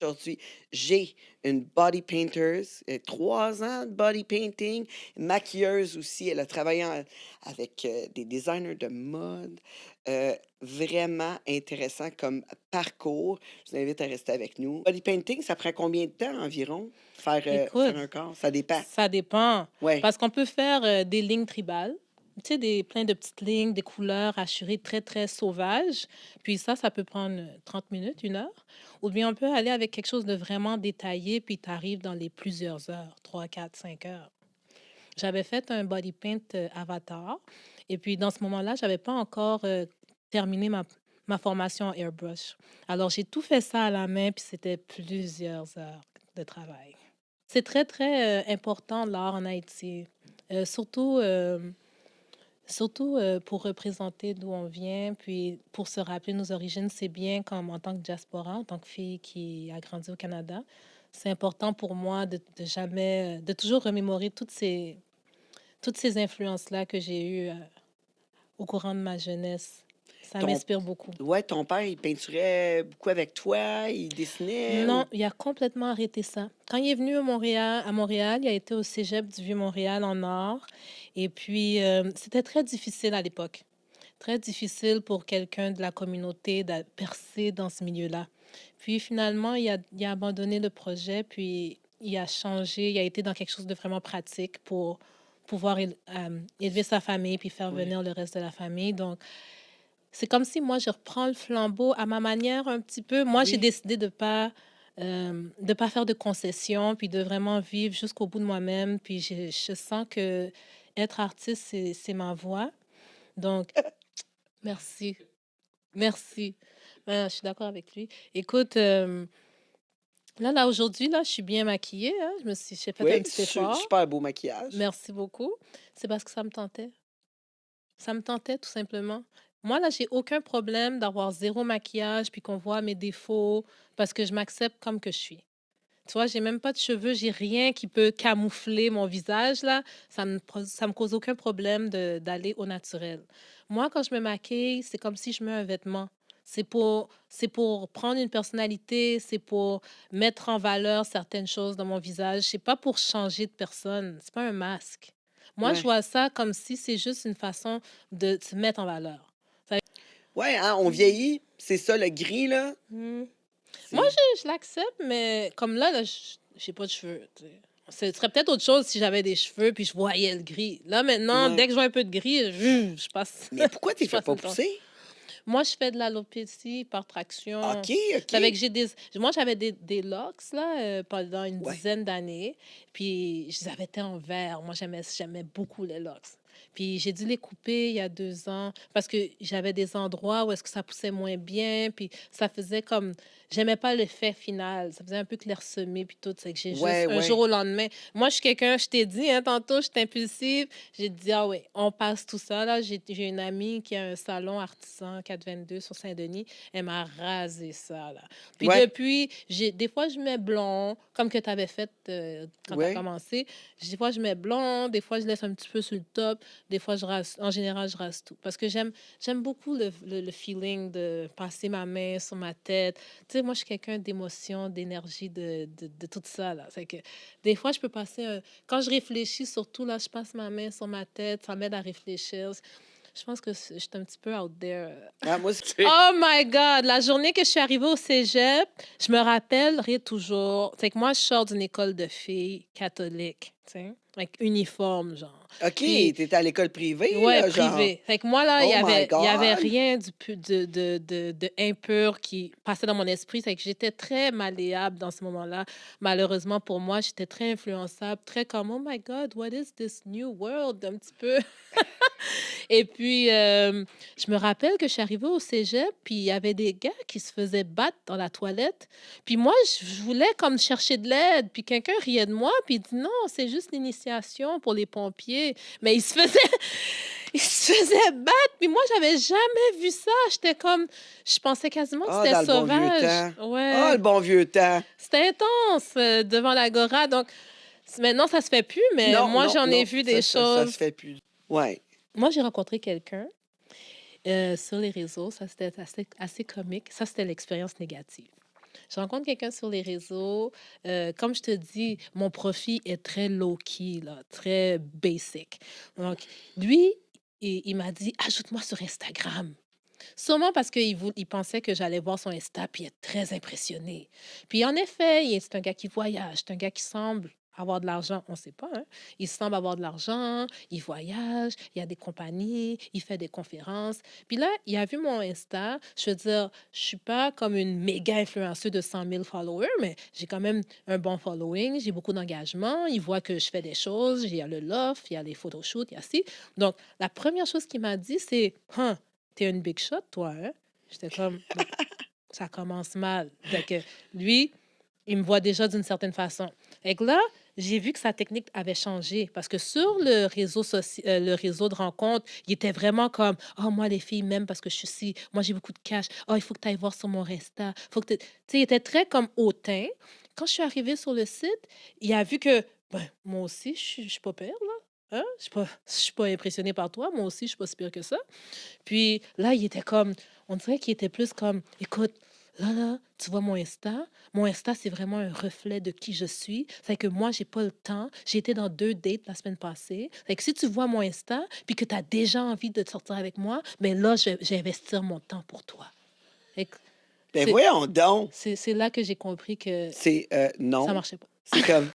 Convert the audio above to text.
Aujourd'hui, j'ai une body painter, 3 ans de body painting, maquilleuse aussi. Elle a travaillé avec des designers de mode. Vraiment intéressant comme parcours. Je vous invite à rester avec nous. Body painting, ça prend combien de temps environ faire Écoute, un corps? Ça dépend. ça dépend. Ouais. Parce qu'on peut faire des lignes tribales. Tu sais, plein de petites lignes, des couleurs hachurées très, très sauvages. Puis ça peut prendre 30 minutes, 1 heure. Ou bien on peut aller avec quelque chose de vraiment détaillé, puis tu arrives dans les plusieurs heures, 3, 4, 5 heures. J'avais fait un body paint avatar. Et puis dans ce moment-là, j'avais pas encore terminé ma formation en airbrush. Alors j'ai tout fait ça à la main, puis c'était plusieurs heures de travail. C'est très, très, important l'art en Haïti, surtout, pour représenter d'où on vient, puis pour se rappeler nos origines. C'est bien comme en tant que diaspora, en tant que fille qui a grandi au Canada, c'est important pour moi de jamais, de toujours remémorer toutes ces influences-là que j'ai eues, au courant de ma jeunesse. Ça Ton, m'inspire beaucoup. ouais, ton père, il peinturait beaucoup avec toi, il dessinait Non, ou... il a complètement arrêté ça. Quand il est venu à Montréal, il a été au cégep du Vieux-Montréal en art. Et puis, c'était très difficile à l'époque. Très difficile pour quelqu'un de la communauté de percer dans ce milieu-là. Puis finalement, il a abandonné le projet, puis il a changé, il a été dans quelque chose de vraiment pratique pour pouvoir élever sa famille, puis faire Ouais. venir le reste de la famille. Donc, c'est comme si moi, je reprends le flambeau à ma manière un petit peu. Moi, j'ai Oui. décidé de pas faire de concessions, puis de vraiment vivre jusqu'au bout de moi-même. Puis je sens que être artiste, c'est ma voie. Donc, merci. Merci. Je suis d'accord avec lui. Écoute, là, aujourd'hui, là, je suis bien maquillée, hein. J'ai fait un Oui, petit effort. super beau maquillage. Merci beaucoup. C'est parce que ça me tentait. Ça me tentait tout simplement. Moi, là, j'ai aucun problème d'avoir zéro maquillage, puis qu'on voit mes défauts, parce que je m'accepte comme que je suis. Tu vois, j'ai même pas de cheveux, j'ai rien qui peut camoufler mon visage, là. Ça me cause aucun problème d'aller au naturel. Moi, quand je me maquille, c'est comme si je mets un vêtement. C'est pour prendre une personnalité, c'est pour mettre en valeur certaines choses dans mon visage. C'est pas pour changer de personne. C'est pas un masque. Moi, je Ouais. vois ça comme si c'est juste une façon de se mettre en valeur. Ouais, hein, on vieillit, c'est ça, le gris, là. Hmm. Moi, C'est... je l'accepte, mais comme là, j'ai pas de cheveux. Tu sais. Ce serait peut-être autre chose si j'avais des cheveux puis je voyais le gris. Là, maintenant, Ouais. dès que je vois un peu de gris, je passe, Mais pourquoi tu je fais passe pas une temps. pousser? Moi, je fais de l'alopécie par traction. OK, OK. C'est avec moi, j'avais des locks là, pendant une Ouais. dizaine d'années. Puis, je les avais été en vert. Moi, j'aimais beaucoup les locks. Puis, j'ai dû les couper il y a 2 ans parce que j'avais des endroits où est-ce que ça poussait moins bien. Puis, ça faisait comme... J'aimais pas l'effet final. Ça faisait un peu clairsemé puis tout. C'est que j'ai juste... Ouais, Un jour ouais. au lendemain... Moi, je suis quelqu'un, je t'ai dit, hein, tantôt, je suis impulsive. J'ai dit, ah ouais, on passe tout ça. Là, j'ai une amie qui a un salon artisan 422 sur Saint-Denis. Elle m'a rasé ça, là. Puis Ouais, depuis, des fois, je mets blond, comme que tu avais fait quand tu as ouais. commencé. Des fois, je mets blond, des fois, je laisse un petit peu sur le top. Des fois, je rase. En général, je rase tout. Parce que j'aime beaucoup le feeling de passer ma main sur ma tête. Tu sais, moi, je suis quelqu'un d'émotion, d'énergie, de tout ça, là. C'est que des fois, je peux passer quand je réfléchis, surtout, là, je passe ma main sur ma tête, ça m'aide à réfléchir. Je pense que je suis un petit peu out there. Ah, moi, c'est... Oh my God! La journée que je suis arrivée au cégep, je me rappellerai toujours. C'est que moi, je sors d'une école de filles catholiques, tu sais, avec uniforme, genre. OK, Puis, t'étais à l'école privée, ouais, là, genre. privé. Fait que moi, là, il y Oh my avait, il y avait God! rien de impur qui passait dans mon esprit. C'est que j'étais très malléable dans ce moment-là. Malheureusement pour moi, j'étais très influençable, très comme, oh my God, what is this new world? Un petit peu. Et puis, je me rappelle que je suis arrivée au cégep, puis il y avait des gars qui se faisaient battre dans la toilette. Puis moi, je voulais comme chercher de l'aide. Puis quelqu'un riait de moi, puis il dit non, c'est juste l'initiation pour les pompiers. Mais il se faisait, il se faisait battre. Puis moi, j'avais jamais vu ça. J'étais comme, je pensais quasiment que Ah, c'était dans le bon vieux sauvage. temps. Ah, Ouais, le bon vieux temps. c'était intense devant l'agora. Donc, maintenant, ça se fait plus, mais Non, moi, non, j'en ai non, vu ça, des ça se choses. fait plus. Ouais. Moi, j'ai rencontré quelqu'un sur les réseaux. Ça, c'était assez comique. Ça, c'était l'expérience négative. Je rencontre quelqu'un sur les réseaux. Comme je te dis, mon profil est très low-key, là, très basic. Donc, lui, il m'a dit, ajoute-moi sur Instagram. Sûrement parce il pensait que j'allais voir son Insta puis être très impressionné. Puis en effet, c'est un gars qui voyage, c'est un gars qui semble avoir de l'argent, on ne sait pas, hein. Il semble avoir de l'argent, il voyage, il y a des compagnies, il fait des conférences. Puis là, il a vu mon Insta. Je veux dire, je suis pas comme une méga influenceuse de 100 000 followers, mais j'ai quand même un bon following, j'ai beaucoup d'engagement. Il voit que je fais des choses, il y a le loft, il y a les photoshoots, il y a ci. Donc, la première chose qu'il m'a dit, c'est, «Hein, t'es une big shot, toi, hein?» J'étais comme, bon, ça commence mal. Fait que lui, il me voit déjà d'une certaine façon. Et que là, j'ai vu que sa technique avait changé parce que sur le réseau de rencontres, il était vraiment comme, oh, moi, les filles m'aiment parce que je suis ci. Moi, j'ai beaucoup de cash. Oh, il faut que tu ailles voir sur mon Resta. Faut que tu sais, il était très comme hautain. Quand je suis arrivée sur le site, il a vu que, ben, moi aussi, je suis pas pire, là. Hein? Je suis pas impressionnée par toi. Moi aussi, je suis pas si pire que ça. Puis là, il était comme on dirait qu'il était plus comme: «Écoute, là, tu vois mon Insta? Mon Insta, c'est vraiment un reflet de qui je suis. C'est que moi, j'ai pas le temps. J'ai été dans 2 dates la semaine passée. Fait que si tu vois mon Insta, puis que tu as déjà envie de sortir avec moi, ben là, je vais investir mon temps pour toi». Fait que Ben c'est voyons donc! c'est là que j'ai compris que C'est, ça non. marchait pas. C'est comme